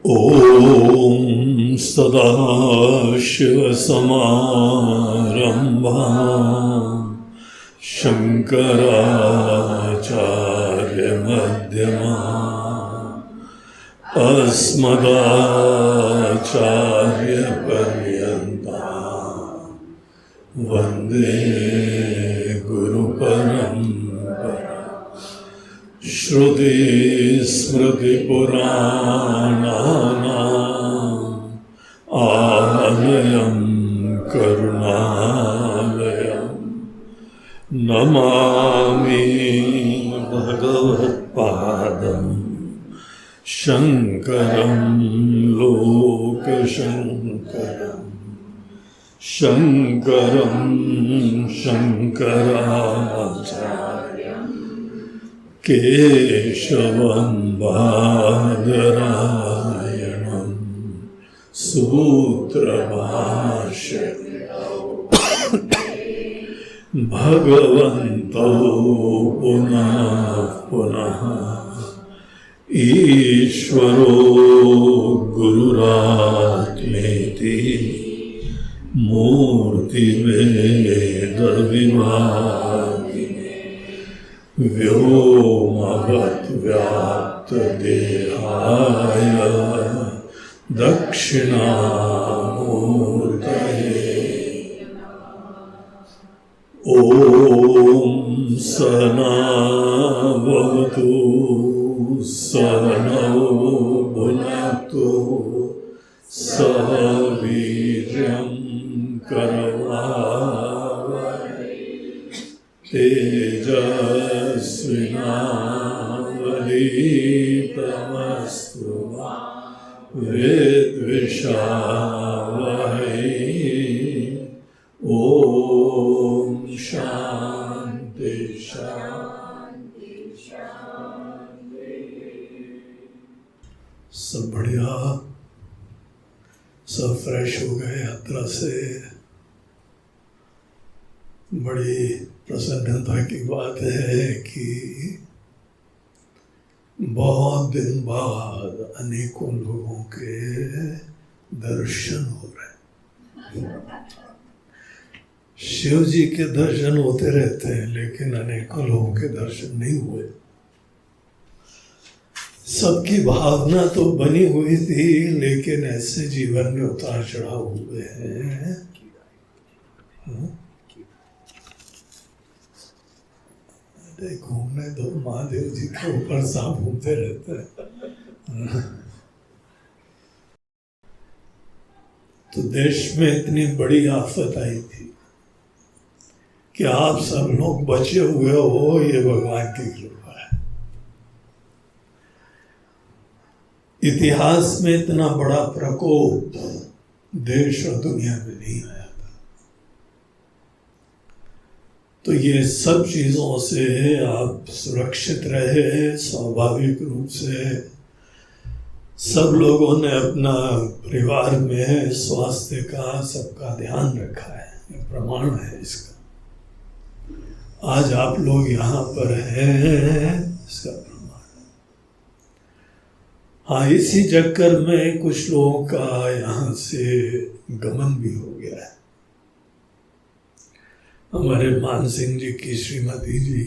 ॐ सदाशिवसमारम्भां शङ्कराचार्यमध्यमाम् अस्मदाचार्यपर्यन्तां वन्दे गुरुपरम्पराम्। श्रुतिस्मृतिपुराणानाम् आलयं करुणालयं नमामि भगवत्पादं शङ्करं लोकशङ्करं शङ्करं शङ्कराचार्यं केशवं बादरायणं सूत्रभाष्यकृतौ भगवन्तौ पुनः पुनः ईश्वरो गुरुरात्मेति मूर्तिभेदविभागिने व्योमवद्व्याप्तदेहाय दक्षिणामूर्तये ॐ सहनावतु सहनौ भुनक्तु सह वीर्यं करवावहै तेजस्विनावधीतमस्तु मा विद्विषावहै। ॐ शान्ति शान्ति शान्ति। सब बढ़िया, सब फ्रेश हो गए यात्रा से। बड़ी प्रसन्नता की बात है कि बहुत दिन बाद अनेकों लोगों के दर्शन हो रहे हैं। शिव जी के दर्शन होते रहते हैं, लेकिन अनेकों लोगों के दर्शन नहीं हुए। सबकी भावना तो बनी हुई थी, लेकिन ऐसे जीवन में उतार चढ़ाव हुए हैं। घूमने दो, महादेव जी के ऊपर सांप घूमते रहते हैं। तो देश में इतनी बड़ी आफत आई थी कि आप सब लोग बचे हुए हो, ये भगवान की कृपा है। इतिहास में इतना बड़ा प्रकोप देश और दुनिया में नहीं आया था। तो ये सब चीजों से आप सुरक्षित रहे। स्वाभाविक रूप से सब लोगों ने अपना परिवार में स्वास्थ्य का सबका ध्यान रखा है, ये प्रमाण है इसका। आज आप लोग यहाँ पर हैं, इसका प्रमाण है। हाँ, इसी चक्कर में कुछ लोगों का यहाँ से गमन भी हो गया है। हमारे मान सिंह जी की श्रीमती जी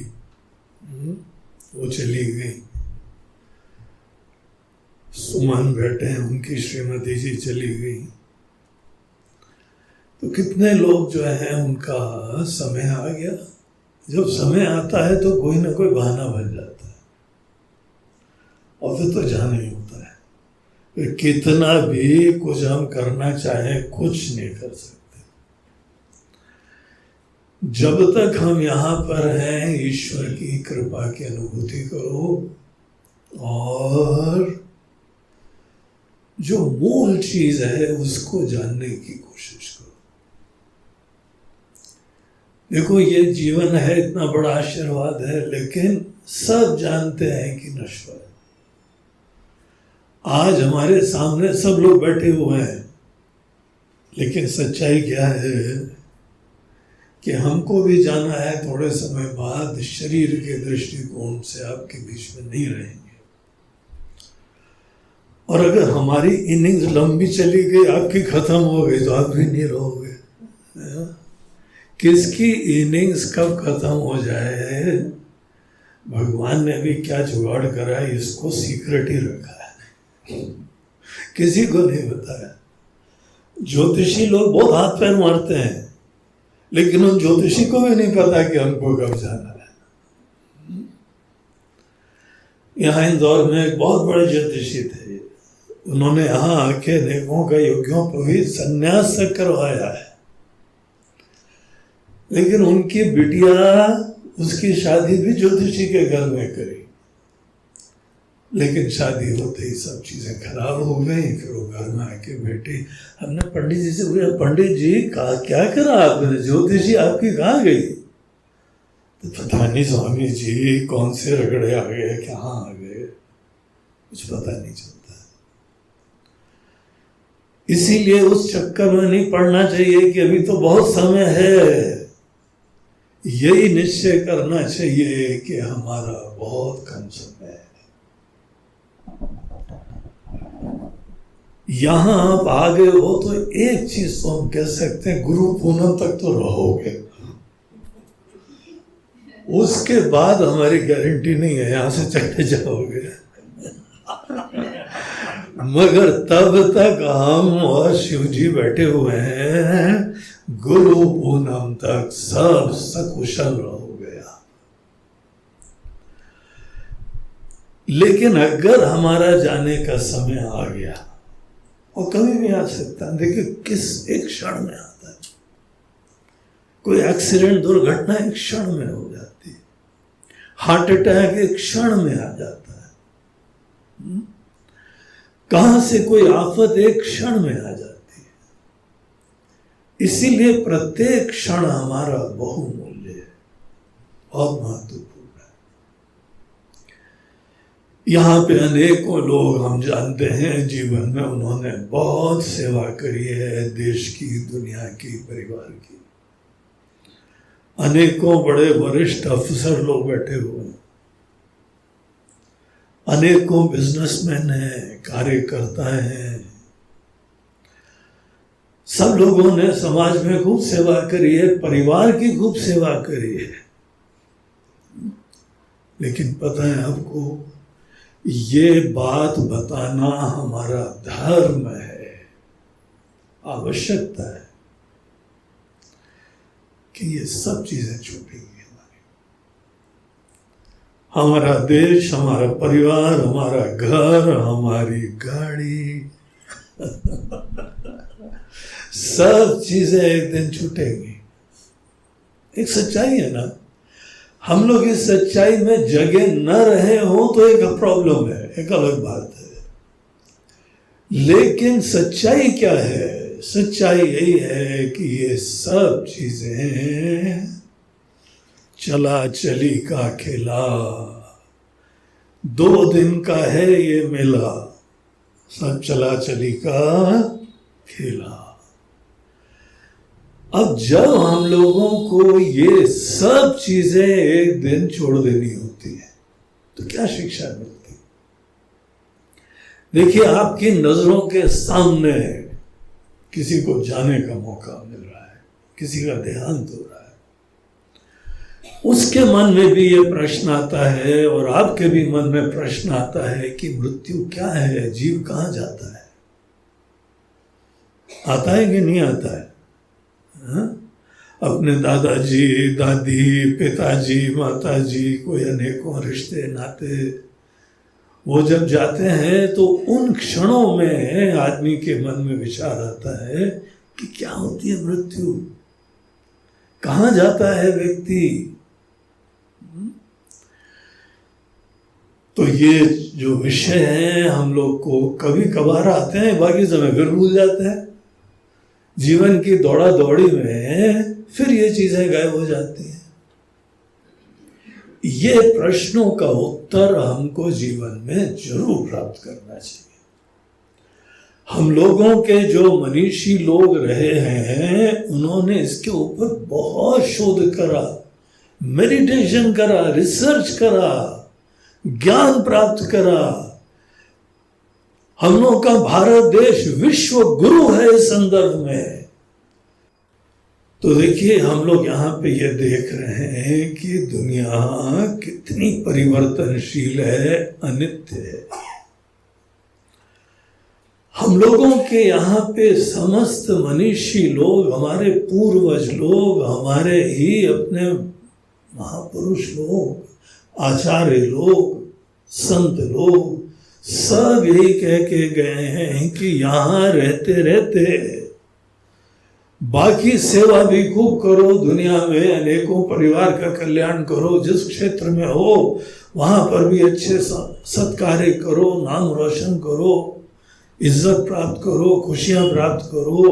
वो चली गई। सुमन बैठे हैं, उनकी श्रीमती जी चली गई। तो कितने लोग जो हैं उनका समय आ गया। जब समय आता है तो कोई ना कोई बहाना बन जाता है और फिर तो जाना ही होता है। फिर कितना भी कुछ हम करना चाहें, कुछ नहीं कर सकते। जब तक हम यहाँ पर हैं, ईश्वर की कृपा की अनुभूति करो और जो मूल चीज है उसको जानने की कोशिश करो। देखो, ये जीवन है, इतना बड़ा आशीर्वाद है, लेकिन सब जानते हैं कि नश्वर है। आज हमारे सामने सब लोग बैठे हुए हैं, लेकिन सच्चाई क्या है कि हमको भी जाना है। थोड़े समय बाद शरीर के दृष्टिकोण से आपके बीच में नहीं रहेंगे। और अगर हमारी इनिंग्स लंबी चली गई, आपकी खत्म हो गई, तो आप भी नहीं रहोगे। किसकी इनिंग्स कब खत्म हो जाए, भगवान ने भी क्या जुगाड़ करा है, इसको सीक्रेट ही रखा है, किसी को नहीं बताया। ज्योतिषी लोग बहुत हाथ पैर मारते हैं, लेकिन उन ज्योतिषी को भी नहीं पता कि हमको कब जाना है। यहाँ इंदौर में एक बहुत बड़े ज्योतिषी थे, उन्होंने यहाँ आके अनेकों का योगियों को भी संन्यास तक करवाया है, लेकिन उनकी बिटिया उसकी शादी भी ज्योतिषी के घर में करी, लेकिन शादी होते ही सब चीजें खराब हो गई। फिर वो घर में आके बैठी, हमने पंडित जी से पूछा, पंडित जी कहा क्या करा आपने, ज्योतिषी आपकी कहाँ गई? तो पता नहीं स्वामी जी, कौन से रगड़े आ गए, कहाँ आ गए, कुछ पता नहीं चलता। इसीलिए उस चक्कर में नहीं पड़ना चाहिए कि अभी तो बहुत समय है। यही निश्चय करना चाहिए कि हमारा बहुत कम समय है। यहां आप आ गए हो तो एक चीज तो हम कह सकते हैं, गुरु पूनम तक तो रहोगे, उसके बाद हमारी गारंटी नहीं है, यहां से चले जाओगे। मगर तब तक हम और शिव जी बैठे हुए हैं, गुरु पूनम तक सब सकुशल रहोगे आप। लेकिन अगर हमारा जाने का समय आ गया, और कभी भी आ सकता है, देखिए किस एक क्षण में आता है, कोई एक्सीडेंट दुर्घटना एक क्षण में हो जाती है, हार्ट अटैक एक क्षण में आ जाता है, कहां से कोई आफत एक क्षण में आ जाती है। इसीलिए प्रत्येक क्षण हमारा बहुमूल्य है, बहुत महत्वपूर्ण है। यहाँ पे अनेकों लोग हम जानते हैं, जीवन में उन्होंने बहुत सेवा करी है, देश की, दुनिया की, परिवार की। अनेकों बड़े वरिष्ठ अफसर लोग बैठे हुए हैं, अनेकों बिजनेसमैन हैं, कार्यकर्ता हैं, सब लोगों ने समाज में खूब सेवा करी है, परिवार की खूब सेवा करी है। लेकिन पता है आपको, ये बात बताना हमारा धर्म है, आवश्यकता है कि ये सब चीजें छूटेंगी। हमारा देश, हमारा परिवार, हमारा घर, हमारी गाड़ी सब चीजें एक दिन छूटेंगी। एक सच्चाई है ना, हम लोग इस सच्चाई में जगे न रहे हो तो एक प्रॉब्लम है, एक अलग बात है। लेकिन सच्चाई क्या है? सच्चाई यही है कि ये सब चीजें चला चली का खेला, 2 दिन का है ये मेला, सब चला चली का खेला। अब जब हम लोगों को ये सब चीजें एक दिन छोड़ देनी होती है तो क्या शिक्षा मिलती? देखिए, आपकी नजरों के सामने किसी को जाने का मौका मिल रहा है, किसी का देहांत हो रहा है, उसके मन में भी ये प्रश्न आता है और आपके भी मन में प्रश्न आता है कि मृत्यु क्या है, जीव कहाँ जाता है? आता है कि नहीं आता है? अपने दादाजी, दादी, पिताजी, माताजी, कोई अनेकों रिश्ते नाते, वो जब जाते हैं तो उन क्षणों में आदमी के मन में विचार आता है कि क्या होती है मृत्यु, कहाँ जाता है व्यक्ति। तो ये जो विषय है हम लोग को कभी कभार आते हैं, बाकी समय फिर भूल जाते हैं। जीवन की दौड़ा दौड़ी में फिर ये चीजें गायब हो जाती हैं। ये प्रश्नों का उत्तर हमको जीवन में जरूर प्राप्त करना चाहिए। हम लोगों के जो मनीषी लोग रहे हैं, उन्होंने इसके ऊपर बहुत शोध करा, मेडिटेशन करा, रिसर्च करा, ज्ञान प्राप्त करा। हम लोग का भारत देश विश्व गुरु है इस संदर्भ में। तो देखिए हम लोग यहाँ पे ये देख रहे हैं कि दुनिया कितनी परिवर्तनशील है, अनित्य है। हम लोगों के यहाँ पे समस्त मनीषी लोग, हमारे पूर्वज लोग, हमारे ही अपने महापुरुष लोग, आचार्य लोग, संत लोग, सब यही कह के गए हैं कि यहाँ रहते रहते बाकी सेवा भी खूब करो, दुनिया में अनेकों परिवार का कल्याण करो, जिस क्षेत्र में हो वहां पर भी अच्छे सत्कार्य करो, नाम रोशन करो, इज्जत प्राप्त करो, खुशियां प्राप्त करो।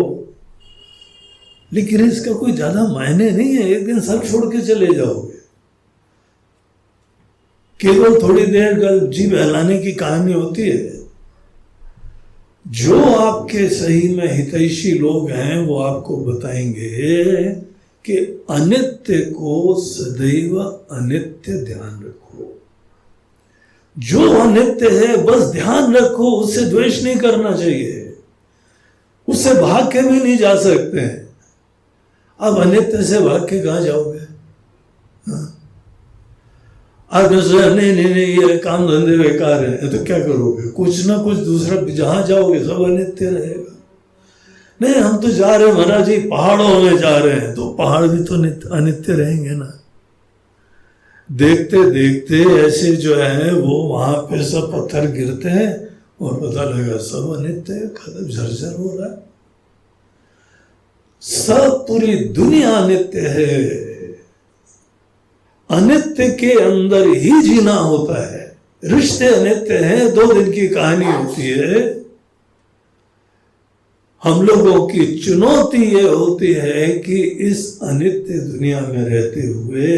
लेकिन इसका कोई ज्यादा मायने नहीं है, एक दिन सब छोड़ के चले जाओगे। केवल थोड़ी देर का जी बहलाने की कहानी होती है। जो आपके सही में हितैषी लोग हैं वो आपको बताएंगे कि अनित्य को सदैव अनित्य ध्यान रखो। जो अनित्य है बस ध्यान रखो, उससे द्वेष नहीं करना चाहिए, उससे भाग के भी नहीं जा सकते हैं। अब अनित्य से भाग के कहां जाओगे? आप नहीं नहीं नहीं ये काम धंधे बेकार है तो क्या करोगे? कुछ ना कुछ दूसरा, जहां जाओगे सब अनित्य रहेगा। नहीं हम तो जा रहे हैं महाराज जी, पहाड़ों में जा रहे हैं, तो पहाड़ भी तो अनित्य रहेंगे ना। देखते देखते ऐसे जो है वो वहां पे सब पत्थर गिरते हैं और पता लगा सब अनित्य है, खत्म, झरझर हो रहा है। सब पूरी दुनिया अनित्य है। अनित्य के अंदर ही जीना होता है। रिश्ते अनित्य हैं, 2 दिन की कहानी होती है। हम लोगों की चुनौती ये होती है कि इस अनित्य दुनिया में रहते हुए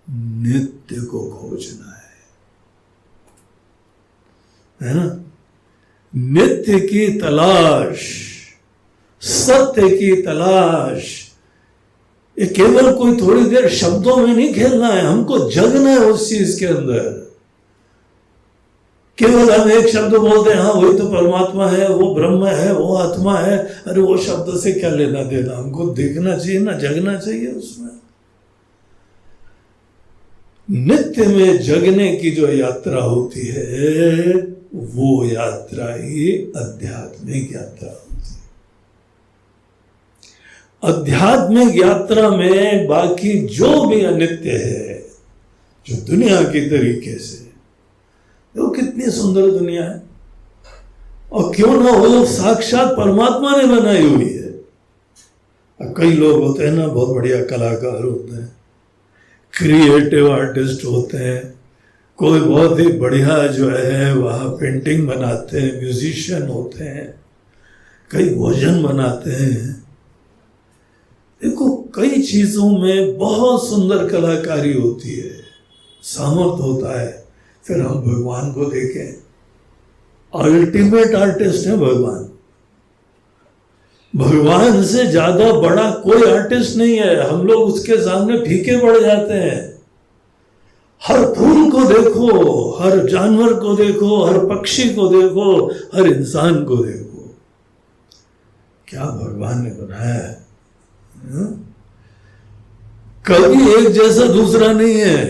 नित्य को खोजना है ना। नित्य की तलाश, सत्य की तलाश, ये केवल कोई थोड़ी देर शब्दों में नहीं खेलना है, हमको जगना है उस चीज के अंदर। केवल हम एक शब्द बोलते हैं, हाँ वही तो परमात्मा है, वो ब्रह्म है, वो आत्मा है। अरे वो शब्द से क्या लेना देना, हमको देखना चाहिए ना, जगना चाहिए उसमें। नित्य में जगने की जो यात्रा होती है वो यात्रा ही आध्यात्मिक यात्रा होती है। आध्यात्मिक यात्रा में बाकी जो भी अनित्य है, जो दुनिया की तरीके से, वो कितनी सुंदर दुनिया है, और क्यों ना हो साक्षात परमात्मा ने बनाई हुई है। अब कई लोग होते हैं ना, बहुत बढ़िया कलाकार होते हैं, क्रिएटिव आर्टिस्ट होते हैं, कोई बहुत ही बढ़िया जो है वहाँ पेंटिंग बनाते हैं, म्यूजिशियन होते हैं, कई भोजन बनाते हैं। देखो कई चीजों में बहुत सुंदर कलाकारी होती है, सामर्थ्य होता है। फिर हम भगवान को देखें, अल्टीमेट आर्टिस्ट है भगवान। भगवान से ज्यादा बड़ा कोई आर्टिस्ट नहीं है। हम लोग उसके सामने फीके पड़ जाते हैं। हर फूल को देखो, हर जानवर को देखो, हर पक्षी को देखो, हर इंसान को देखो, क्या भगवान ने बनाया है। कभी एक जैसा दूसरा नहीं है,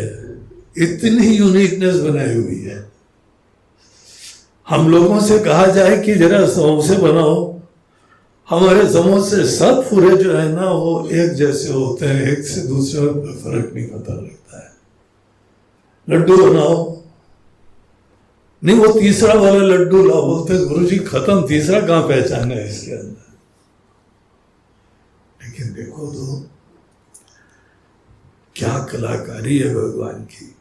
इतनी यूनिकनेस बनाई हुई है। हम लोगों से कहा जाए कि जरा समोसे बनाओ, हमारे समोसे सब पूरे जो है ना वो एक जैसे होते हैं, एक से दूसरे में फर्क नहीं पता लगता है। लड्डू बनाओ, नहीं वो तीसरा वाला लड्डू लाओ, बोलते गुरुजी खत्म, तीसरा कहां पहचाना है इसके अंदर। लेकिन देखो तो क्या कलाकारी है भगवान की,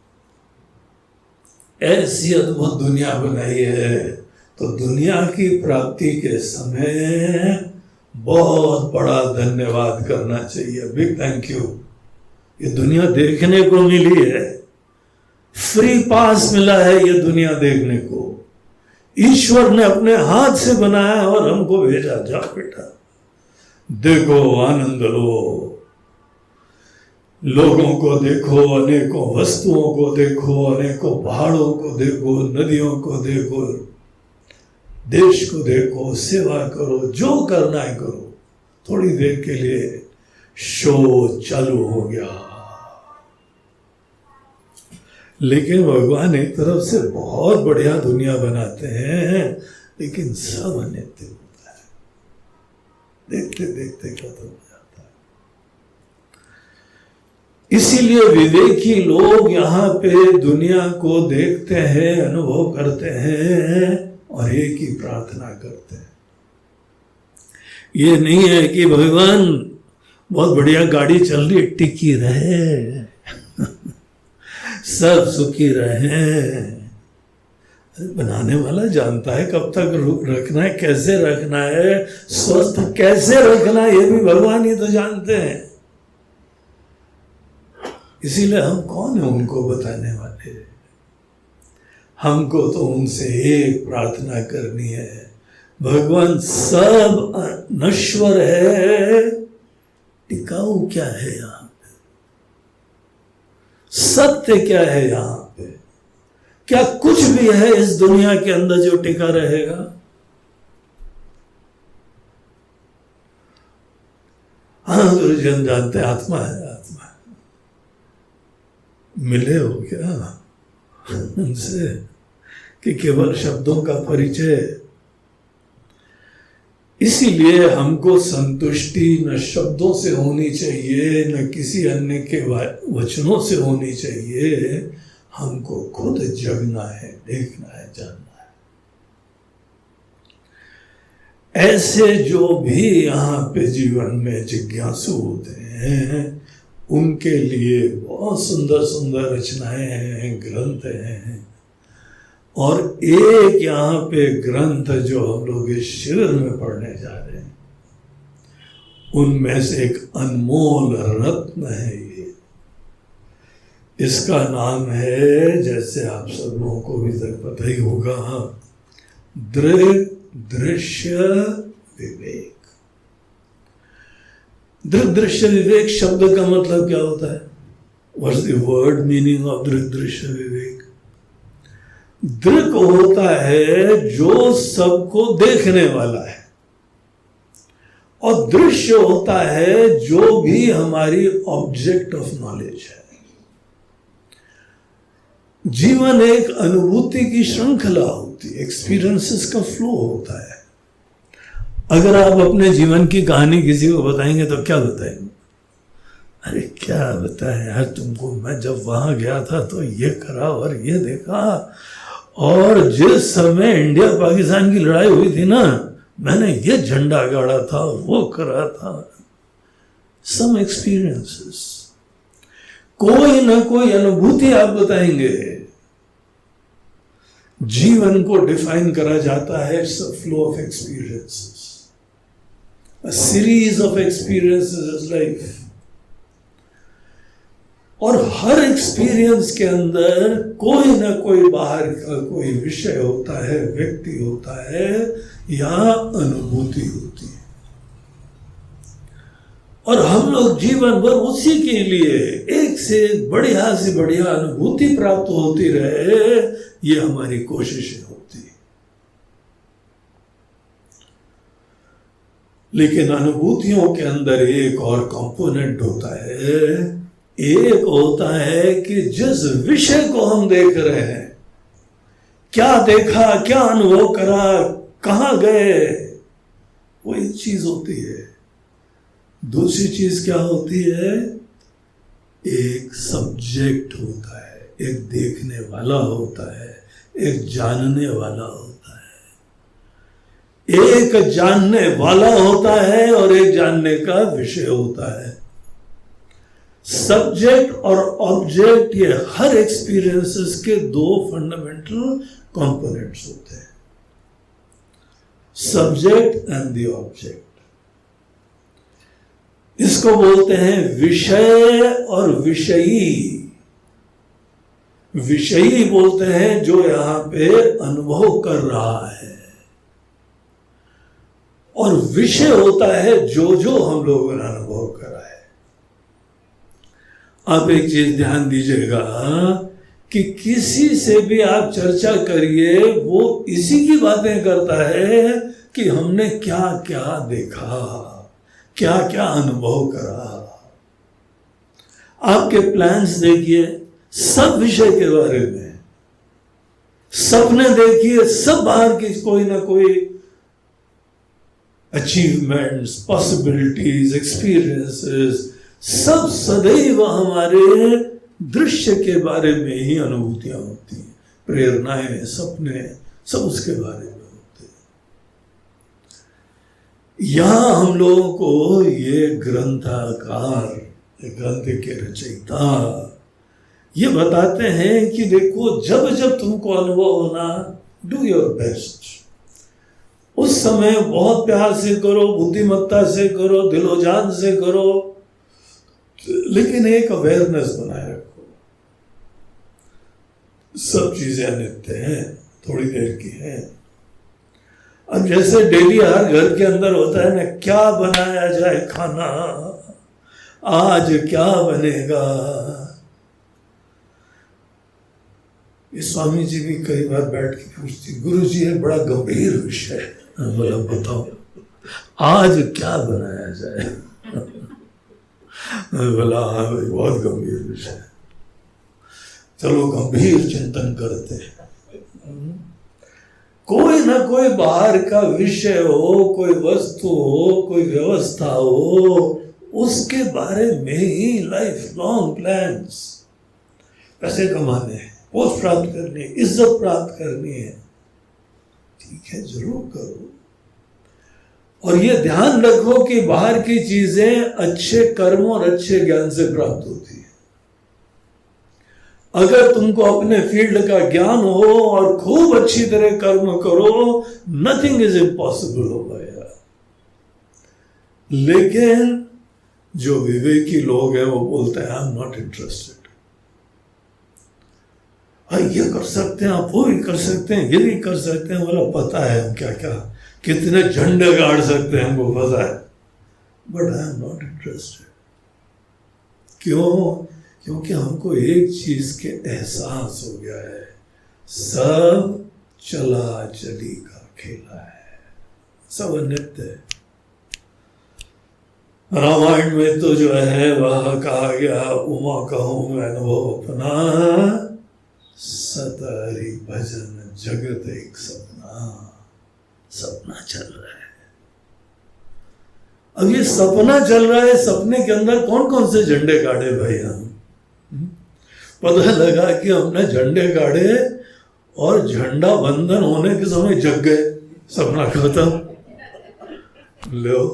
ऐसी अद्भुत दुनिया बनाई है। तो दुनिया की प्राप्ति के समय बहुत बड़ा धन्यवाद करना चाहिए, बिग थैंक यू। ये दुनिया देखने को मिली है, फ्री पास मिला है ये दुनिया देखने को। ईश्वर ने अपने हाथ से बनाया और हमको भेजा, जा बेटा देखो, आनंद लो, लोगों को देखो, अनेकों वस्तुओं को देखो, अनेकों पहाड़ों को देखो, नदियों को देखो, देश को देखो, सेवा करो, जो करना है करो। थोड़ी देर के लिए शो चालू हो गया। लेकिन भगवान एक तरफ से बहुत बढ़िया दुनिया बनाते हैं, लेकिन सब अनित्य होता है, देखते देखते खत्म हो जाता है। इसीलिए विवेकी लोग यहाँ पे दुनिया को देखते हैं, अनुभव करते हैं और एक ही प्रार्थना करते हैं। ये नहीं है कि भगवान बहुत बढ़िया गाड़ी चल रही, टिकी रहे, सब सुखी रहे। बनाने वाला जानता है कब तक रखना है, कैसे रखना है, स्वस्थ कैसे रखना है, ये भी भगवान ही तो जानते हैं। इसीलिए हम कौन है उनको बताने वाले? हमको तो उनसे एक प्रार्थना करनी है, भगवान सब नश्वर है, टिकाऊ क्या है यहाँ पे? सत्य क्या है यहाँ पे? क्या कुछ भी है इस दुनिया के अंदर जो टिका रहेगा? हाँ, गुरुजन जानते आत्मा है, आत्मा है। मिले हो क्या उनसे कि केवल शब्दों का परिचय? इसीलिए हमको संतुष्टि न शब्दों से होनी चाहिए, न किसी अन्य के वचनों से होनी चाहिए। हमको खुद जगना है, देखना है, जानना है। ऐसे जो भी यहाँ पे जीवन में जिज्ञासु होते हैं, उनके लिए बहुत सुंदर सुंदर रचनाएं हैं, ग्रंथ हैं। और एक यहाँ पे ग्रंथ जो हम लोग इस शिविर में पढ़ने जा रहे हैं, उनमें से एक अनमोल रत्न है ये। इसका नाम है, जैसे आप सब लोगों को भी तक पता ही होगा, दृक् दृश्य विवेक। दृक् दृश्य विवेक शब्द का मतलब क्या होता है? What's the word meaning of Drik Drishya Viveka? दृक् होता है जो सबको देखने वाला है, और दृश्य होता है जो भी हमारी ऑब्जेक्ट ऑफ नॉलेज है। जीवन एक अनुभूति की श्रृंखला होती है, एक्सपीरियंसेस का फ्लो होता है। अगर आप अपने जीवन की कहानी किसी को बताएंगे तो क्या बताएंगे? अरे क्या बताएं यार तुमको, मैं जब वहां गया था तो ये करा और ये देखा, और जिस समय इंडिया पाकिस्तान की लड़ाई हुई थी ना, मैंने ये झंडा गाड़ा था, वो करा था। सम एक्सपीरियंसेस, कोई ना कोई अनुभूति आप बताएंगे। जीवन को डिफाइन करा जाता है, it's a flow of experiences, a series of experiences is life. और हर एक्सपीरियंस के अंदर कोई ना कोई बाहर का कोई विषय होता है, व्यक्ति होता है, या अनुभूति होती है। और हम लोग जीवन भर उसी के लिए एक से बढ़िया से बढ़िया अनुभूति प्राप्त होती रहे, ये हमारी कोशिशें होती है। लेकिन अनुभूतियों के अंदर एक और कंपोनेंट होता है। एक होता है कि जिस विषय को हम देख रहे हैं, क्या देखा, क्या अनुभव करा, कहां गए, वो एक चीज होती है। दूसरी चीज क्या होती है? एक सब्जेक्ट होता है, एक देखने वाला होता है, एक जानने वाला होता है। एक जानने वाला होता है और एक जानने का विषय होता है। सब्जेक्ट और ऑब्जेक्ट, ये हर एक्सपीरियंसेस के दो फंडामेंटल कंपोनेंट्स होते हैं, सब्जेक्ट एंड द ऑब्जेक्ट। इसको बोलते हैं विषय और विषयी। विषयी बोलते हैं जो यहां पे अनुभव कर रहा है, और विषय होता है जो जो हम लोगों ने अनुभव करा है। आप एक चीज ध्यान दीजिएगा कि किसी से भी आप चर्चा करिए, वो इसी की बातें करता है कि हमने क्या क्या देखा, क्या क्या अनुभव करा। आपके प्लान्स देखिए, सब विषय के बारे में, सपने देखिए, सब बाहर की कोई ना कोई अचीवमेंट्स, पॉसिबिलिटीज, एक्सपीरियंसेस, सब सदैव हमारे दृश्य के बारे में ही अनुभूतियां होती हैं, प्रेरणाएं, सपने, सब उसके बारे में होते हैं। यहां हम लोगों को ये ग्रंथकार, ग्रंथ के रचयिता ये बताते हैं कि देखो, जब जब तुमको अनुभव होना, डू योर बेस्ट। उस समय बहुत प्यार से करो, बुद्धिमत्ता से करो, दिलोजान से करो, लेकिन एक अवेयरनेस बनाए रखो। सब चीजें अनित्य हैं, थोड़ी देर की हैं। अब जैसे डेली हर घर के अंदर होता है ना, क्या बनाया जाए खाना, आज क्या बनेगा। ये स्वामी जी भी कई बार बैठ के पूछती, गुरु जी ये बड़ा गंभीर विषय है, बोला बताओ आज क्या बनाया जाए। बोला हाँ भाई, बहुत गंभीर विषय है, चलो गंभीर चिंतन करते हैं। कोई ना कोई बाहर का विषय हो, कोई वस्तु हो, कोई व्यवस्था हो, उसके बारे में ही लाइफ लॉन्ग प्लान्स। पैसे कमाने हैं, पोस्ट प्राप्त करनी है, इज्जत प्राप्त करनी है, ठीक है जरूर करो। और ये ध्यान रखो कि बाहर की चीजें अच्छे कर्मों और अच्छे ज्ञान से प्राप्त होती है। अगर तुमको अपने फील्ड का ज्ञान हो और खूब अच्छी तरह कर्म करो, नथिंग इज इम्पॉसिबल होगा यार। लेकिन जो विवेकी लोग हैं वो बोलते हैं आई एम नॉट इंटरेस्टेड। हाँ ये कर सकते हैं आप, वो भी कर सकते हैं, ये भी कर सकते हैं, बोला पता है हम क्या क्या कितने झंडे गाड़ सकते हैं, हमको पता है, but I am not interested. क्यों? क्योंकि हमको एक चीज के एहसास हो गया है, सब चला चली का खेला है, सब अनित्य है। रामायण में तो जो है वह कहा गया, उमा कहूं मैं अनुभव अपना, सतहरि भजन जगत एक सपना। सपना चल रहा है। अब ये सपना चल रहा है, सपने के अंदर कौन कौन से झंडे गाड़े भाई हम? पता लगा कि हमने झंडे गाड़े और झंडा बंधन होने के समय जग गए, सपना खत्म। लो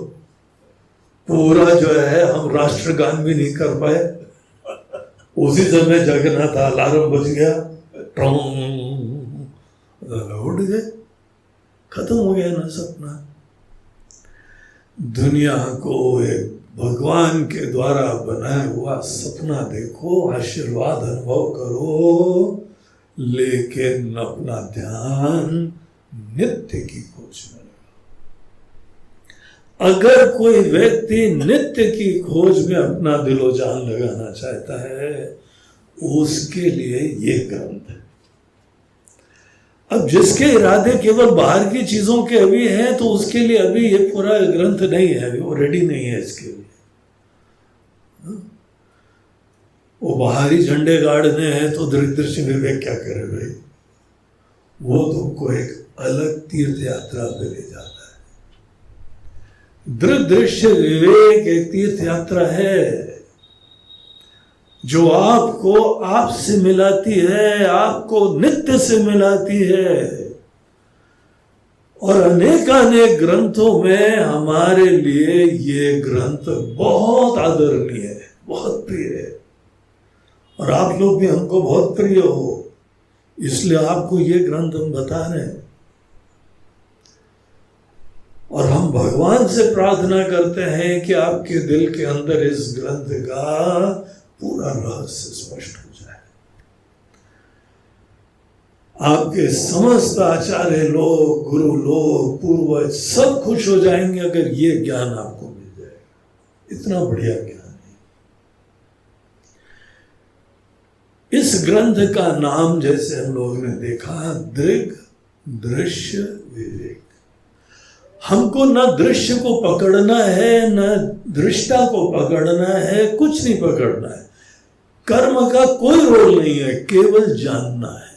पूरा जो है हम राष्ट्रगान भी नहीं कर पाए, उसी समय जगना था, अलार्म बज गया, उठ गए, खत्म हो गया ना सपना। दुनिया को एक भगवान के द्वारा बनाया हुआ सपना देखो, आशीर्वाद अनुभव करो, लेकिन अपना ध्यान नित्य की खोज में। अगर कोई व्यक्ति नित्य की खोज में अपना दिलो जान लगाना चाहता है, उसके लिए ये ग्रंथ है। अब जिसके इरादे केवल बाहर की चीजों के अभी हैं, तो उसके लिए अभी ये पूरा ग्रंथ नहीं है, अभी वो रेडी नहीं है इसके लिए। वो बाहरी झंडे गाड़ने हैं तो दृश्य विवेक क्या करे भाई, वो तुमको एक अलग तीर्थ यात्रा पे ले जाता है। दृश्य विवेक एक तीर्थ यात्रा है जो आपको आपसे मिलाती है, आपको नित्य से मिलाती है। और अनेकानेक ग्रंथों में हमारे लिए ये ग्रंथ बहुत आदरणीय है, बहुत प्रिय है। और आप लोग भी हमको बहुत प्रिय हो, इसलिए आपको ये ग्रंथ हम बता रहे हैं। और हम भगवान से प्रार्थना करते हैं कि आपके दिल के अंदर इस ग्रंथ का पूरा रहस्य स्पष्ट हो जाए। आपके समस्त आचार्य लोग, गुरु लोग, पूर्वज सब खुश हो जाएंगे अगर ये ज्ञान आपको मिल जाएगा। इतना बढ़िया ज्ञान इस ग्रंथ का नाम जैसे हम लोगों ने देखा, दृग दृश्य विवेक। हमको न दृश्य को पकड़ना है, न दृष्टा को पकड़ना है, कुछ नहीं पकड़ना है। कर्म का कोई रोल नहीं है, केवल जानना है।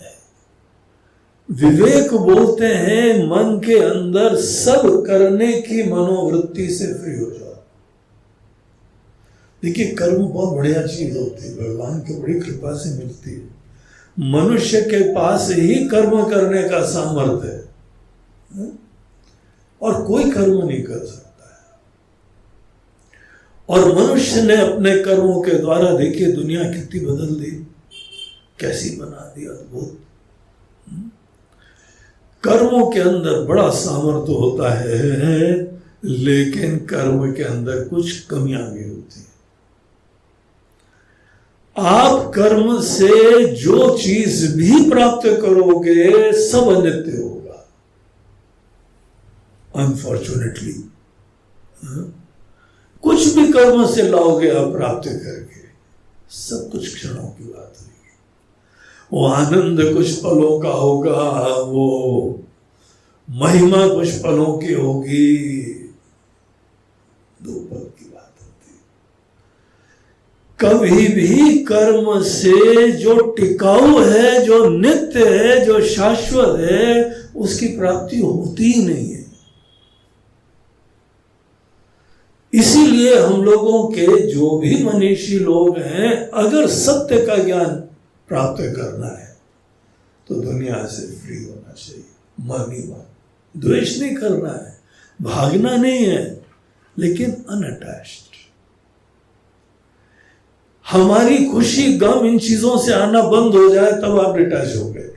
विवेक बोलते हैं मन के अंदर सब करने की मनोवृत्ति से फ्री हो जाओ। देखिए, कर्म बहुत बढ़िया चीज होती है, भगवान की बड़ी कृपा से मिलती है। मनुष्य के पास ही कर्म करने का सामर्थ्य है और कोई कर्म नहीं कर सकता है। और मनुष्य ने अपने कर्मों के द्वारा देखिए दुनिया कितनी बदल दी, कैसी बना दी, अद्भुत। कर्मों के अंदर बड़ा सामर्थ्य होता है, लेकिन कर्म के अंदर कुछ कमियां भी होती हैं। आप कर्म से जो चीज भी प्राप्त करोगे सब अनित्य होगा, अनफॉर्चुनेटली। कुछ भी कर्म से लाओगे आप प्राप्त करके, सब कुछ क्षणों की बात होगी। वो आनंद कुछ पलों का होगा, वो महिमा कुछ पलों की होगी, दो पल की बात होती है। कभी भी कर्म से जो टिकाऊ है, जो नित्य है, जो शाश्वत है, उसकी प्राप्ति होती ही नहीं है। इसीलिए हम लोगों के जो भी मनीषी लोग हैं, अगर सत्य का ज्ञान प्राप्त करना है तो दुनिया से फ्री होना चाहिए। मन ही मन, द्वेष नहीं करना है, भागना नहीं है, लेकिन अनअटैच्ड। हमारी खुशी गम इन चीजों से आना बंद हो जाए तब आप डिटैच हो गए।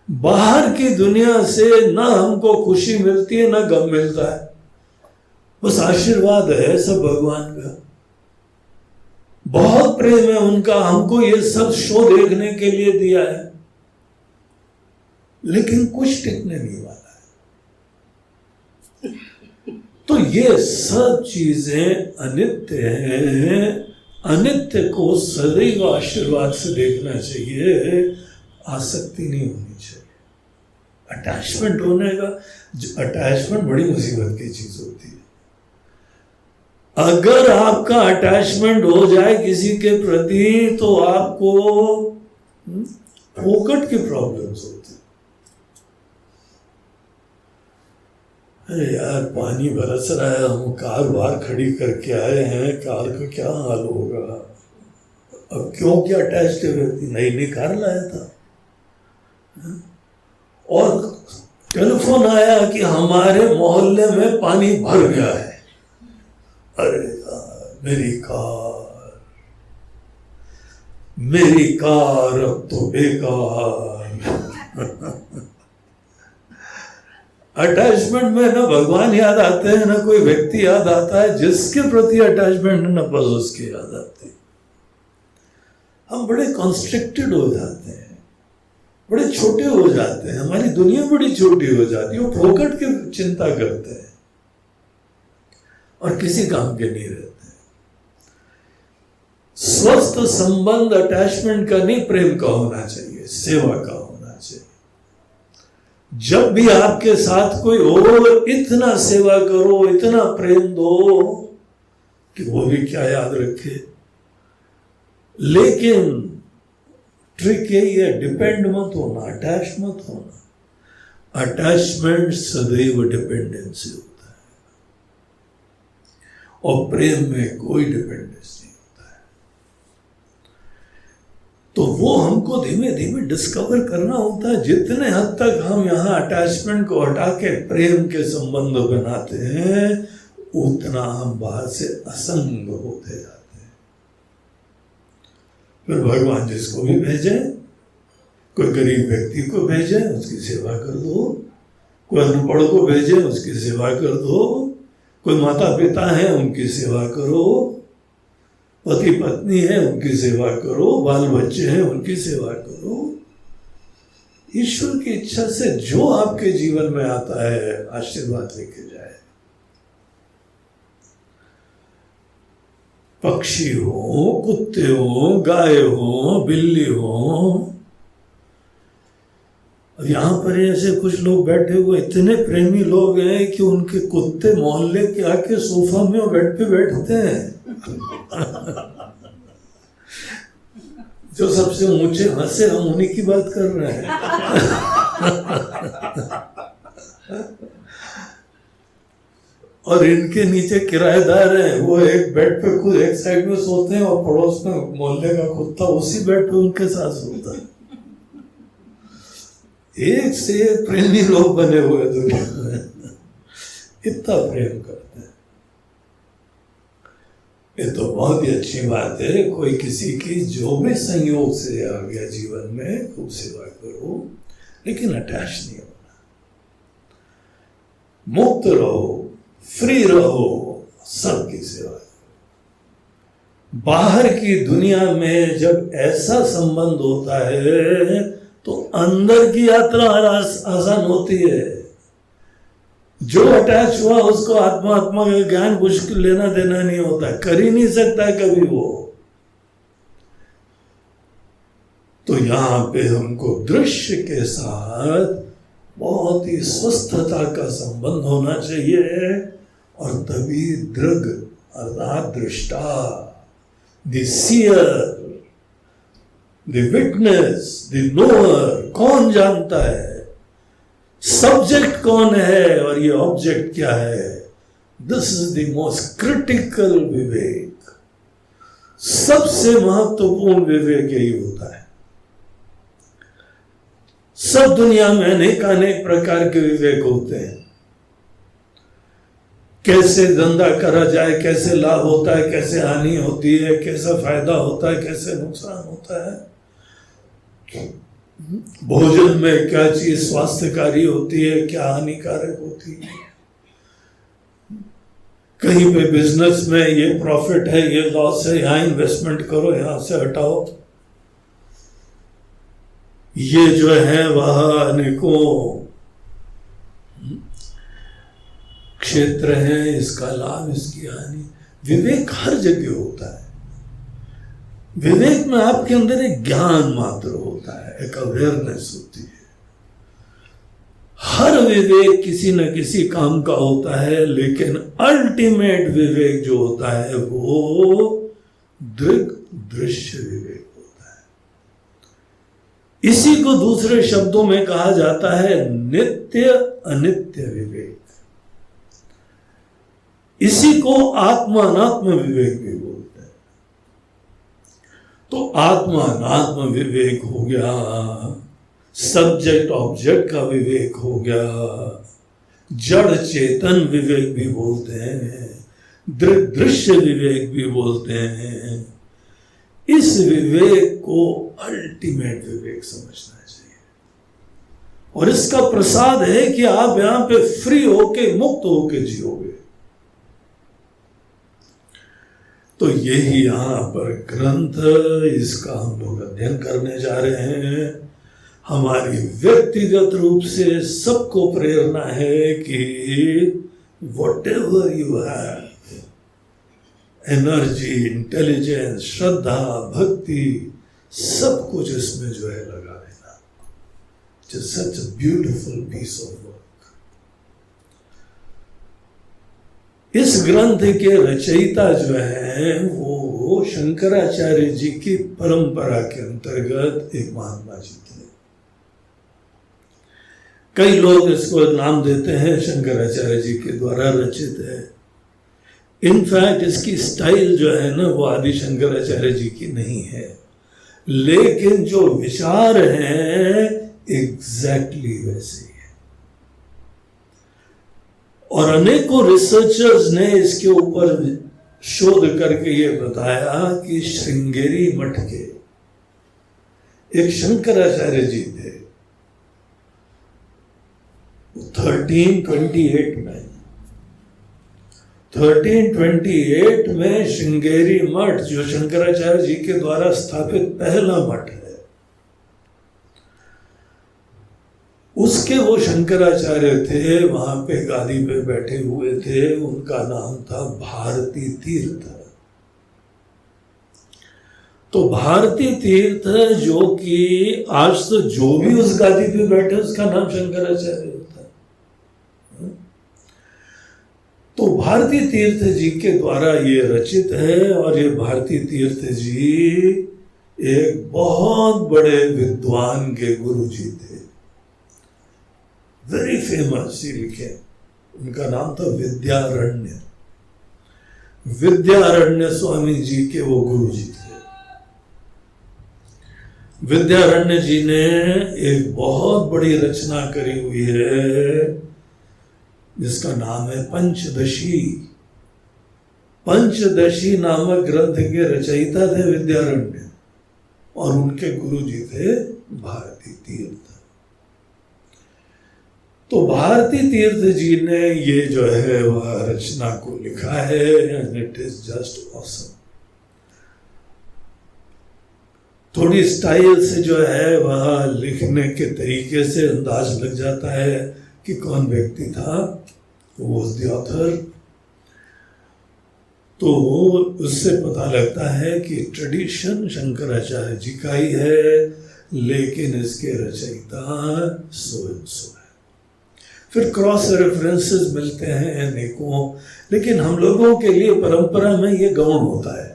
बाहर की दुनिया से ना हमको खुशी मिलती है, ना गम मिलता है, बस आशीर्वाद है सब भगवान का। बहुत प्रेम है उनका, हमको ये सब शो देखने के लिए दिया है, लेकिन कुछ टिकने नहीं वाला है। तो ये सब चीजें अनित्य हैं। अनित्य को सदैव आशीर्वाद से देखना चाहिए, आसक्ति नहीं होनी चाहिए। अटैचमेंट होने का, अटैचमेंट बड़ी मुसीबत की चीज होती है। अगर आपका अटैचमेंट हो जाए किसी के प्रति तो आपको फोकट की प्रॉब्लम्स होती। अरे यार, पानी बरस रहा है, हम कार बाहर खड़ी करके आए हैं, कार का क्या हाल होगा। अब क्यों क्या अटैच रहती, नई कार लाया था और टेलीफोन आया कि हमारे मोहल्ले में पानी भर गया है। अरे यार, मेरी कार अब तो बेकार। अटैचमेंट में ना भगवान याद आते हैं, ना कोई व्यक्ति याद आता है। जिसके प्रति अटैचमेंट है ना, बस उसकी याद आती है। हम बड़े कॉन्स्ट्रिक्टेड हो जाते हैं, बड़े छोटे हो जाते हैं, हमारी दुनिया बड़ी छोटी हो जाती है। वो फोकट की चिंता करते हैं और किसी काम के नहीं रहते। स्वस्थ संबंध अटैचमेंट का नहीं, प्रेम का होना चाहिए, सेवा का होना चाहिए। जब भी आपके साथ कोई हो, इतना सेवा करो, इतना प्रेम दो कि वो भी क्या याद रखे। लेकिन ट्रिक यही है, डिपेंड मत होना, अटैच मत होना। अटैचमेंट सदैव डिपेंडेंसी होता है और प्रेम में कोई डिपेंडेंस नहीं होता है। तो वो हमको धीमे धीमे डिस्कवर करना होता है। जितने हद तक हम यहाँ अटैचमेंट को हटा के प्रेम के संबंध बनाते हैं, उतना हम बाहर से असंग होते जाते हैं। फिर भगवान जिसको भी भेजे, कोई गरीब व्यक्ति को भेजे, उसकी सेवा कर दो। कोई अनपढ़ को भेजे, उसकी सेवा कर दो। कोई माता पिता है, उनकी सेवा करो। पति पत्नी है, उनकी सेवा करो। बाल बच्चे हैं, उनकी सेवा करो। ईश्वर की इच्छा से जो आपके जीवन में आता है, आशीर्वाद लेके जाए। पक्षी हो, कुत्ते हो, गाय हो, बिल्ली हो। यहाँ पर ऐसे कुछ लोग बैठे हुए, इतने प्रेमी लोग हैं कि उनके कुत्ते मोहल्ले के आके सोफा में और बेड पे बैठते हैं। जो सबसे ऊंचे हंसे, हम उन्हीं की बात कर रहे हैं। और इनके नीचे किराएदार हैं, वो एक बेड पे खुद एक साइड में सोते हैं और पड़ोस में मोहल्ले का कुत्ता उसी बेड पे उनके साथ सोता है। एक से एक प्रेमी लोग बने हुए दुनिया में, इतना प्रेम करते हैं। ये तो बहुत ही अच्छी बात है। कोई किसी की जो भी संयोग से आ गया जीवन में, खूब सेवा करो, लेकिन अटैच नहीं होना। मुक्त रहो, फ्री रहो, सबकी सेवा करो। बाहर की दुनिया में जब ऐसा संबंध होता है तो अंदर की यात्रा आसान होती है। जो अटैच हुआ उसको आत्मा आत्मा का ज्ञान कुछ लेना देना नहीं होता, कर ही नहीं सकता कभी वो। तो यहां पे हमको दृश्य के साथ बहुत ही स्वस्थता का संबंध होना चाहिए, और तभी दृग अर्थात दृष्टा, the seer, the witness, the knower, कौन जानता है, सब्जेक्ट कौन है और ये ऑब्जेक्ट क्या है। This is the most critical viveka. सबसे महत्वपूर्ण विवेक यही होता है। सब दुनिया में अनेक प्रकार के विवेक होते हैं। कैसे धंधा करा जाए, कैसे लाभ होता है, कैसे हानि होती है, कैसा फायदा होता है, कैसे नुकसान होता है, भोजन में क्या चीज स्वास्थ्यकारी होती है, क्या हानिकारक होती है, कहीं पे बिजनेस में ये प्रॉफिट है, ये लॉस है, यहां इन्वेस्टमेंट करो, यहां से हटाओ। ये जो है वह अनेकों क्षेत्र है, इसका लाभ, इसकी हानि। विवेक हर जगह होता है। विवेक में आपके अंदर एक ज्ञान मात्र होता है, एक अवेयरनेस होती है। हर विवेक किसी न किसी काम का होता है, लेकिन अल्टीमेट विवेक जो होता है वो दृश्य विवेक होता है। इसी को दूसरे शब्दों में कहा जाता है नित्य अनित्य विवेक। इसी को आत्मा अनात्म विवेक भी बोलते हैं। तो आत्मा अनात्म विवेक हो गया, सब्जेक्ट ऑब्जेक्ट का विवेक हो गया, जड़ चेतन विवेक भी बोलते हैं, दृश्य विवेक भी बोलते हैं। इस विवेक को अल्टीमेट विवेक समझना चाहिए, और इसका प्रसाद है कि आप यहां पे फ्री होके, मुक्त होके जियोगे। तो यही यहां पर ग्रंथ, इसका हम लोग अध्ययन करने जा रहे हैं। हमारी व्यक्तिगत रूप से सबको प्रेरणा है कि whatever you have, energy, intelligence, श्रद्धा, भक्ति, सब कुछ इसमें जो है लगा देना। Just such a beautiful piece of work. इस ग्रंथ के रचयिता जो है वो शंकराचार्य जी की परंपरा के अंतर्गत एक महात्मा जी थे। कई लोग इसको नाम देते हैं शंकराचार्य जी के द्वारा रचित है। इनफैक्ट इसकी स्टाइल जो है ना वो आदि शंकराचार्य जी की नहीं है, लेकिन जो विचार हैं एग्जैक्टली वैसे ही है। और अनेकों रिसर्चर्स ने इसके ऊपर शोध करके ये बताया कि श्रृंगेरी मठ के एक शंकराचार्य जी थे 1328 में श्रृंगेरी मठ जो शंकराचार्य जी के द्वारा स्थापित पहला मठ है, उसके वो शंकराचार्य थे, वहां पे गादी पे बैठे हुए थे। उनका नाम था भारती तीर्थ। तो भारती तीर्थ जो कि आज तो जो भी उस गादी पे बैठे उसका नाम शंकराचार्य होता है। तो भारती तीर्थ जी के द्वारा ये रचित है, और ये भारती तीर्थ जी एक बहुत बड़े विद्वान के गुरु जी थे, वेरी फेमस। ये लिखे, उनका नाम था विद्यारण्य। विद्यारण्य स्वामी जी के वो गुरु जी थे। विद्यारण्य जी ने एक बहुत बड़ी रचना करी हुई है जिसका नाम है पंचदशी। पंचदशी नामक ग्रंथ के रचयिता थे विद्यारण्य, और उनके गुरु जी थे भारती तीर्थ। तो भारती तीर्थ जी ने ये जो है वह रचना को लिखा है, and it is just awesome. थोड़ी स्टाइल से जो है वह लिखने के तरीके से अंदाज लग जाता है कि कौन व्यक्ति था, वो द ऑथर। तो उससे पता लगता है कि ट्रेडिशन शंकराचार्य जी का ही है, लेकिन इसके रचयिता सो एंड सो है। फिर क्रॉस रेफरेंसेस मिलते हैं अनेकों, लेकिन हम लोगों के लिए परंपरा में ये गौण होता है।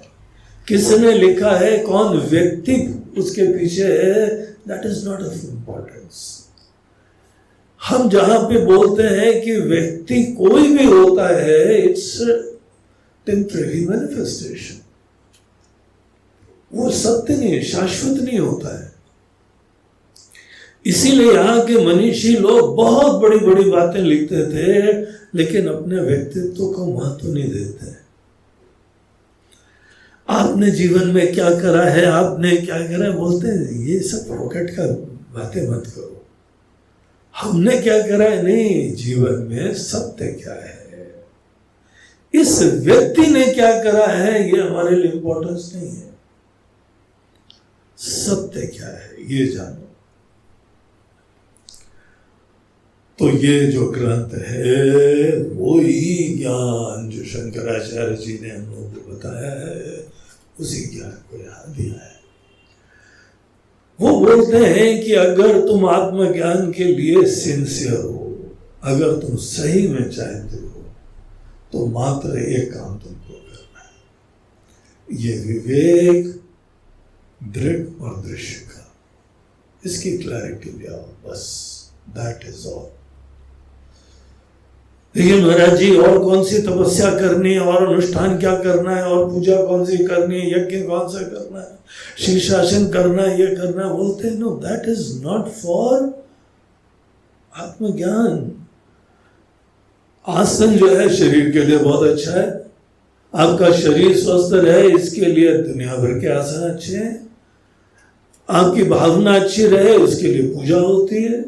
किसने लिखा है, कौन व्यक्ति उसके पीछे है, that is not of importance. हम जहां पे बोलते हैं कि व्यक्ति कोई भी होता है, इट्स टेम्परेरी मैनिफेस्टेशन, वो सत्य नहीं, शाश्वत नहीं होता है। इसीलिए यहाँ के मनीषी लोग बहुत बड़ी बड़ी बातें लिखते थे, लेकिन अपने व्यक्तित्व को महत्व नहीं देते। आपने जीवन में क्या करा है, आपने क्या करा है, बोलते हैं ये सब पॉकेट का बातें मत करो। हमने क्या करा है, नहीं, जीवन में सत्य क्या है, इस व्यक्ति ने क्या करा है, ये हमारे लिए इंपॉर्टेंस नहीं है। सत्य क्या है ये जानो। तो ये जो ग्रंथ है वो ही ज्ञान जो शंकराचार्य जी ने हम लोगों को बताया है, उसी ज्ञान को यहाँ दिया है। वो बोलते हैं कि अगर तुम आत्मज्ञान के लिए सिंसियर हो, अगर तुम सही में चाहते हो, तो मात्र एक काम तुमको करना है, ये विवेक, दृढ़ और दृश्य का, इसकी क्लैरिटी ले आओ, बस, दैट इज ऑल। लेकिन महाराज जी और कौन सी तपस्या करनी है, और अनुष्ठान क्या करना है, और पूजा कौन सी करनी है, यज्ञ कौन सा करना है, शीर्षासन करना है, ये करना है, बोलते हैं no, that is not for आत्मज्ञान। आसन जो है शरीर के लिए बहुत अच्छा है, आपका शरीर स्वस्थ रहे इसके लिए दुनिया भर के आसन अच्छे हैं, आपकी भावना अच्छी रहे उसके लिए पूजा होती है,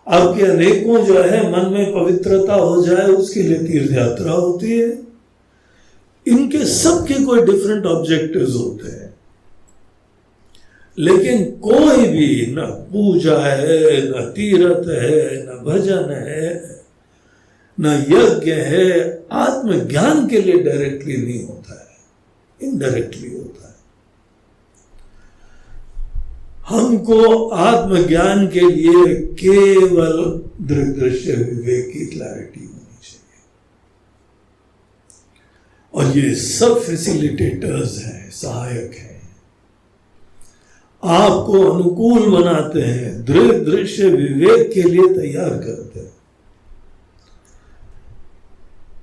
आपके अनेकों जो है मन में पवित्रता हो जाए उसके लिए तीर्थ यात्रा होती है। इनके सबके कोई डिफरेंट ऑब्जेक्टिव्स होते हैं, लेकिन कोई भी न पूजा है, न तीर्थ है, न भजन है, न यज्ञ है, आत्मज्ञान के लिए डायरेक्टली नहीं होता है, इनडायरेक्टली होता है। हमको आत्मज्ञान के लिए केवल दृश्य विवेक की क्लैरिटी होनी चाहिए, और ये सब फैसिलिटेटर्स हैं, सहायक हैं, आपको अनुकूल बनाते हैं, दृश्य विवेक के लिए तैयार करते हैं।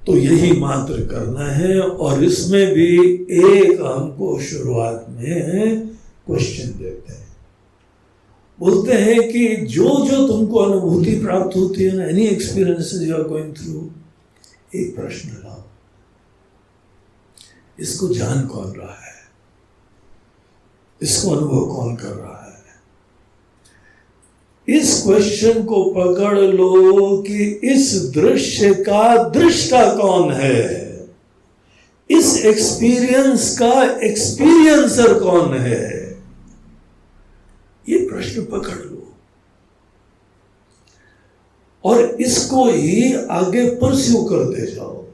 तो यही मात्र करना है, और इसमें भी एक हमको शुरुआत में क्वेश्चन देते हैं, बोलते हैं कि जो जो तुमको अनुभूति प्राप्त होती है ना, any experiences you are going through, एक प्रश्न लाओ, इसको जान कौन रहा है, इसको अनुभव कौन कर रहा है। इस क्वेश्चन को पकड़ लो कि इस दृश्य का दृष्टा कौन है, इस एक्सपीरियंस का एक्सपीरियंसर कौन है, ये प्रश्न पकड़ लो, और इसको ही आगे परस्यू करते जाओ।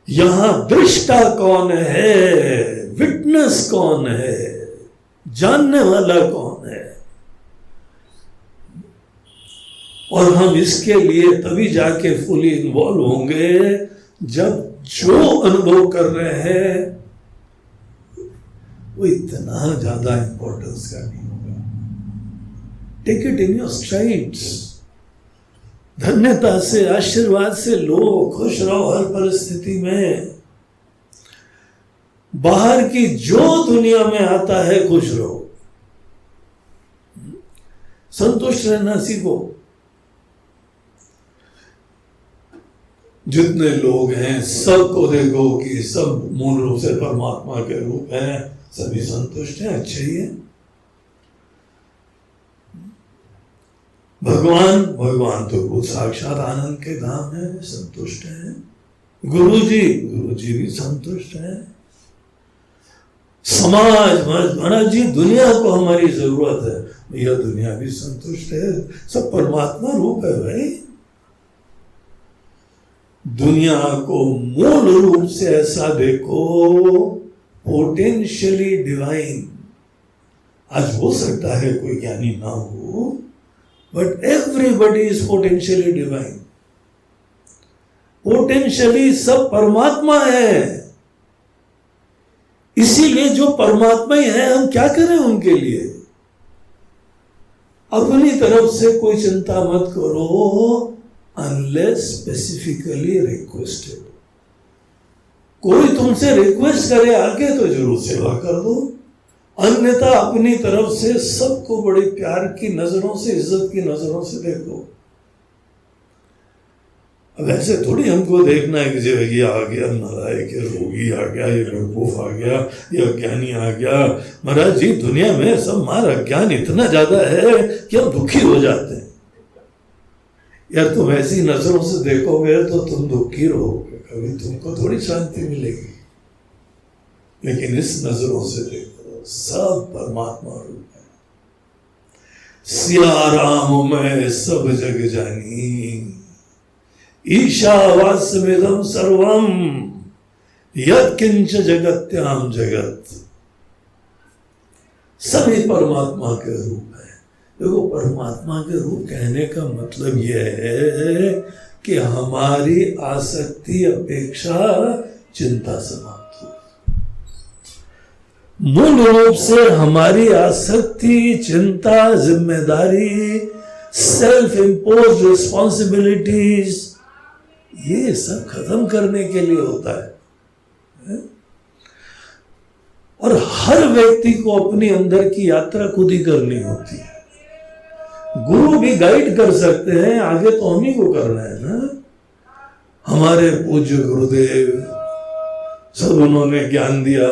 यहां दृष्टा कौन है, नॉलेजर्स कौन है, जानने वाला कौन है। और हम इसके लिए तभी जाके फुली इन्वॉल्व होंगे जब जो अनुभव कर रहे हैं वो इतना ज्यादा इंपॉर्टेंस का नहीं होगा। Take it in your strides. धन्यता से, आशीर्वाद से लो, खुश रहो हर परिस्थिति में। बाहर की जो दुनिया में आता है खुश रहो, संतुष्ट रहना सीखो। जितने लोग हैं सबको देखो कि सब मूल रूप से परमात्मा के रूप हैं, सभी संतुष्ट हैं, अच्छे ही है। भगवान तो वो साक्षात आनंद के धाम है, संतुष्ट है। गुरु जी भी संतुष्ट है। समाज महाराज जी, दुनिया को हमारी जरूरत है, भैया दुनिया भी संतुष्ट है, सब परमात्मा रूप है भाई। दुनिया को मूल रूप से ऐसा देखो, पोटेंशियली डिवाइन। आज हो सकता है कोई ज्ञानी ना हो, but everybody is potentially divine. Potentially सब परमात्मा है। इसीलिए जो परमात्मा ही है, हम क्या करें उनके लिए। अपनी तरफ से कोई चिंता मत करो, अनलेस स्पेसिफिकली रिक्वेस्टेड। कोई तुमसे रिक्वेस्ट करे आके तो जरूर सेवा कर दो, अन्यथा अपनी तरफ से सबको बड़े प्यार की नजरों से, इज्जत की नजरों से देखो। अब ऐसे थोड़ी हमको देखना है कि जो ये आ गया नालायक, ये रोगी आ गया, ये बेवकूफ आ गया, ये अज्ञानी आ गया। महाराज जी, दुनिया में सब हमारा अज्ञान इतना ज्यादा है कि हम दुखी हो जाते हैं। यार तुम ऐसी नजरों से देखोगे तो तुम दुखी रहोगे, कभी तुमको थोड़ी शांति मिलेगी। लेकिन इस नजरों से देखो, सब परमात्मा रूप है। सिया राम में सब जग जानी, ईशावास्यमिदं सर्वम यत्किंच जगत्याम जगत। सभी परमात्मा के रूप है। देखो, परमात्मा के रूप कहने का मतलब यह है कि हमारी आसक्ति, अपेक्षा, चिंता समाप्त हो। मूल रूप से हमारी आसक्ति, चिंता, जिम्मेदारी, सेल्फ इम्पोज्ड रिस्पॉन्सिबिलिटीज, ये सब खत्म करने के लिए होता है। और हर व्यक्ति को अपनी अंदर की यात्रा खुद ही करनी होती है। गुरु भी गाइड कर सकते हैं, आगे तो हम ही को करना है ना। हमारे पूज्य गुरुदेव सब, उन्होंने ज्ञान दिया,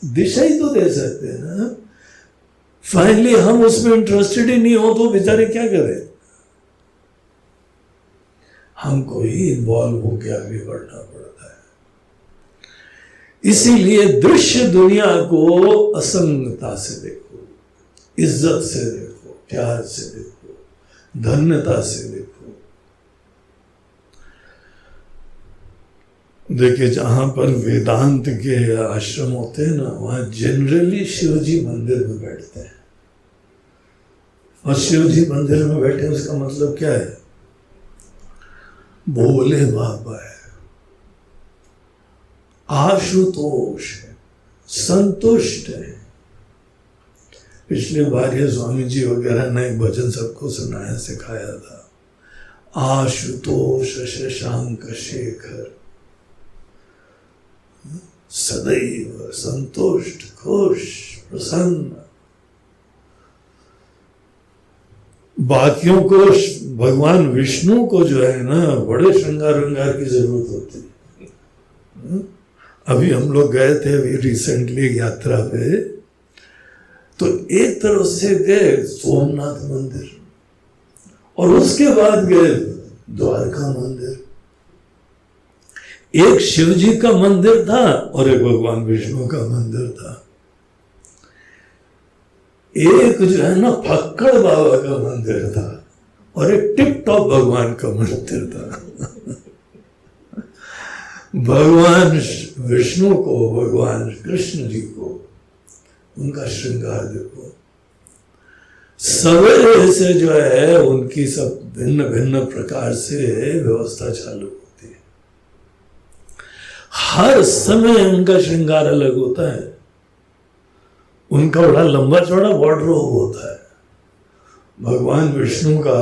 दिशा ही तो दे सकते हैं ना। फाइनली हम उसमें इंटरेस्टेड ही नहीं हो तो बेचारे क्या करें। हमको ही इन्वॉल्व होकर आगे बढ़ना पड़ता है। इसीलिए दृश्य दुनिया को असंगता से देखो, इज्जत से देखो, प्यार से देखो, धन्यता से देखो। देखिए, जहां पर वेदांत के आश्रम होते हैं ना, वहां जनरली शिवजी मंदिर में बैठते हैं। और शिवजी मंदिर में बैठे उसका मतलब क्या है? भोले बाबा है, आशुतोष है, संतुष्ट है। पिछले बार ये स्वामी जी वगैरह ने एक भजन सबको सुनाया, सिखाया था। आशुतोष शशांक शेखर, सदैव संतुष्ट, खुश, प्रसन्न। बाकियों को, भगवान विष्णु को जो है ना, बड़े श्रृंगार व्रंगार की जरूरत होती है। अभी हम लोग गए थे अभी रिसेंटली यात्रा पे, तो एक तरफ से गए सोमनाथ मंदिर और उसके बाद गए द्वारका मंदिर। एक शिव जी का मंदिर था और एक भगवान विष्णु का मंदिर था। एक जो है ना फक्कड़ बाबा का मंदिर था और एक टिप टॉप भगवान का मंदिर था। भगवान विष्णु को, भगवान कृष्ण जी को उनका श्रृंगार देखो, सवेरे से जो है उनकी सब भिन्न भिन्न प्रकार से व्यवस्था चालू होती है। हर समय उनका श्रृंगार अलग होता है। उनका बड़ा लंबा चौड़ा वार्डरोब होता है। भगवान विष्णु का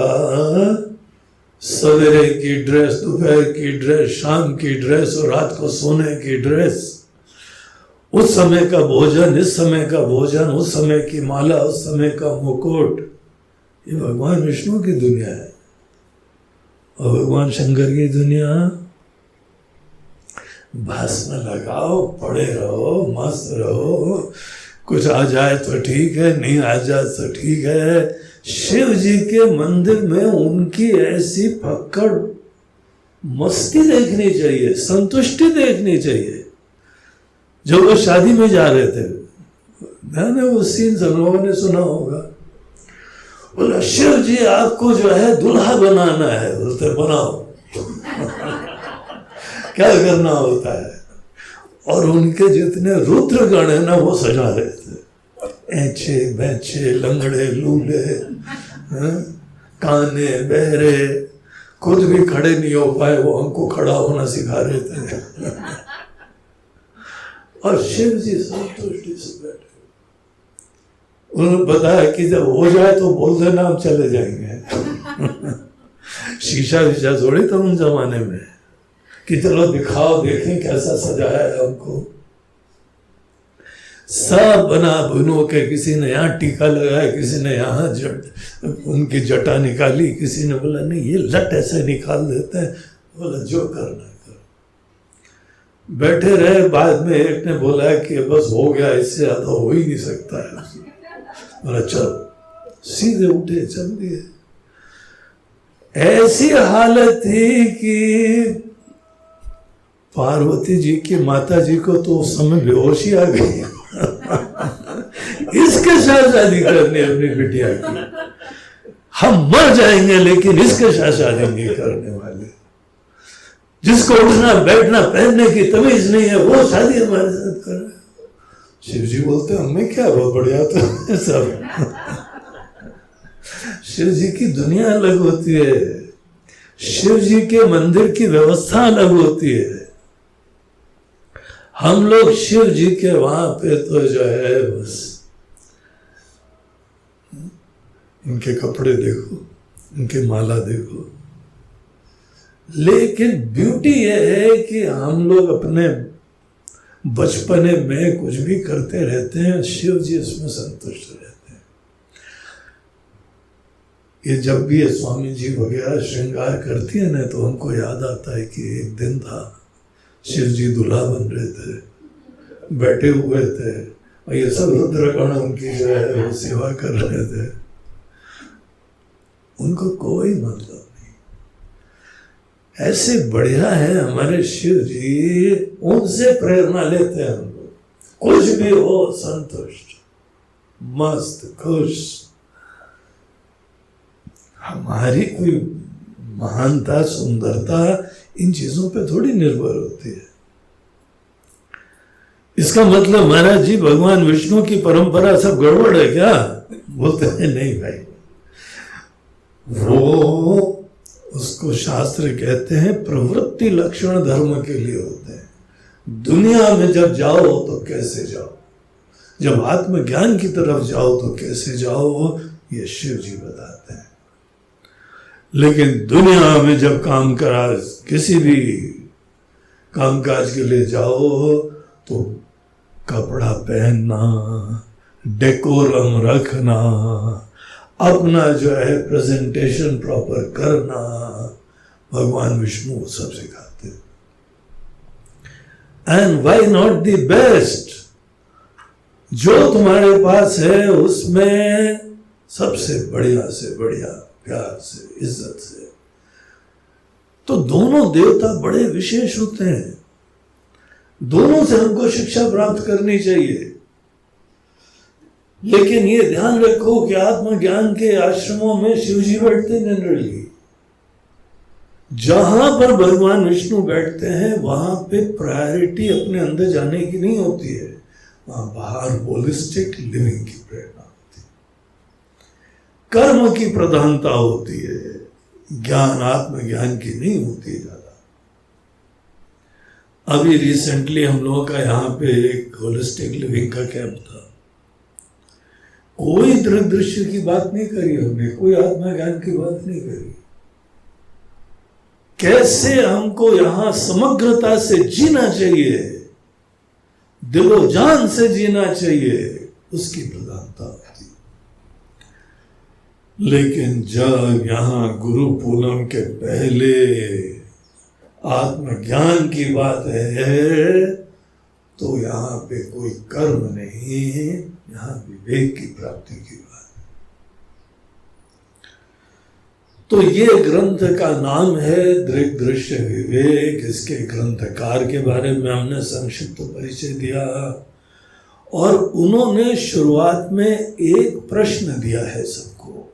सवेरे की ड्रेस, दोपहर की ड्रेस, शाम की ड्रेस और रात को सोने की ड्रेस, उस समय का भोजन, इस समय का भोजन, उस समय की माला, उस समय का मुकुट, ये भगवान विष्णु की दुनिया है। और भगवान शंकर की दुनिया, भस्म लगाओ, पड़े रहो, मस्त रहो, कुछ आ जाए तो ठीक है, नहीं आ जाए तो ठीक है। शिव जी के मंदिर में उनकी ऐसी पकड़, मस्ती देखनी चाहिए, संतुष्टि देखनी चाहिए। जब वो शादी में जा रहे थे, मैंने वो सीन सब लोगों ने सुना होगा, बोला शिव जी आपको जो है दुल्हा बनाना है। बोलते बनाओ क्या करना होता है। और उनके जितने रुद्रगण है ना, वो सजा रहे थे, ऐचे बैचे, लंगड़े लूले, काने बहरे, खुद भी खड़े नहीं हो पाए, वो हमको खड़ा होना सिखा रहे थे। और शिव जी संतुष्टि से बैठे। उन्होंने बताया कि जब हो जाए तो बोल देना, हम चले जाएंगे। शीशा विशा थोड़ी था उन जमाने में कि चलो दिखाओ, देखें कैसा सजाया है हमको। सब बना बुनो के, किसी ने यहाँ टीका लगाया, किसी ने यहाँ उनकी जटा निकाली, किसी ने बोला नहीं ये लट ऐसे निकाल देते हैं। बोला जो करना करो। बैठे रहे, बाद में एक ने बोला कि बस हो गया, इससे ज्यादा हो ही नहीं सकता है। बोला चलो, सीधे उठे चल दिए। ऐसी हालत थी कि पार्वती जी की माता जी को तो उस समय बेहोशी आ गई। इसके साथ शादी करनी अपनी बिटिया की, हम मर जाएंगे लेकिन इसके साथ शादी नहीं करने वाले। जिसको उठना बैठना पहनने की तमीज नहीं है, वो शादी हमारे साथ कर रहे। शिव जी बोलते हमें क्या, बहुत बढ़िया तो सब। शिव जी की दुनिया अलग होती है, शिव जी के मंदिर की व्यवस्था अलग होती है। हम लोग शिव जी के वहां पे तो जो है बस इनके कपड़े देखो, इनके माला देखो। लेकिन ब्यूटी यह है कि हम लोग अपने बचपने में कुछ भी करते रहते हैं, शिव जी इसमें संतुष्ट रहते हैं। ये जब भी ये स्वामी जी वगैरह श्रृंगार करती है ना, तो हमको याद आता है कि एक दिन था, शिव जी दूल्हा बन रहे थे, बैठे हुए थे, और ये सब रुद्रगण उनकी जो है वो सेवा कर रहे थे। उनको कोई मतलब नहीं। ऐसे बढ़िया है हमारे शिव जी, उनसे प्रेरणा लेते हैं हम लोग। कुछ भी हो, संतुष्ट, मस्त, खुश। हमारी कोई महानता, सुंदरता इन चीजों पे थोड़ी निर्भर होती है। इसका मतलब महाराज जी भगवान विष्णु की परंपरा सब गड़बड़ है क्या? बोलते हैं नहीं भाई, वो उसको शास्त्र कहते हैं प्रवृत्ति लक्षण धर्म के लिए होते हैं। दुनिया में जब जाओ तो कैसे जाओ, जब आत्मज्ञान की तरफ जाओ तो कैसे जाओ, ये शिव जी बताते हैं। लेकिन दुनिया में जब काम करा, किसी भी कामकाज के लिए जाओ तो कपड़ा पहनना, डेकोरम रखना, अपना जो है प्रेजेंटेशन प्रॉपर करना, भगवान विष्णु सब सिखाते हैं। And why not the best, जो तुम्हारे पास है उसमें सबसे बढ़िया से बढ़िया, प्यार से, इज्जत से। तो दोनों देवता बड़े विशेष होते हैं, दोनों से हमको शिक्षा प्राप्त करनी चाहिए। लेकिन ये ध्यान रखो कि आत्मज्ञान के आश्रमों में शिव जी बैठते जनरली, जहां पर भगवान विष्णु बैठते हैं वहां पे प्रायोरिटी अपने अंदर जाने की नहीं होती है, वहां बाहर होलिस्टिक लिविंग की प्रेरणा होती है, कर्म की प्रधानता होती है, ज्ञान आत्मज्ञान की नहीं होती ज्यादा। अभी रिसेंटली हम लोगों का यहाँ पे एक होलिस्टिक लिविंग का कैंप था। कोई दृश्य की बात नहीं करी हमने, कोई आत्मज्ञान की बात नहीं करी। कैसे हमको यहां समग्रता से जीना चाहिए, दिलो जान से जीना चाहिए, उसकी प्रधानता होती। लेकिन जब यहां गुरु पूनम के पहले आत्मज्ञान की बात है तो यहाँ पे कोई कर्म नहीं, यहाँ विवेक की प्राप्ति की बात है। तो ये ग्रंथ का नाम है दृक् दृश्य विवेक। इसके ग्रंथकार के बारे में हमने संक्षिप्त परिचय दिया और उन्होंने शुरुआत में एक प्रश्न दिया है सबको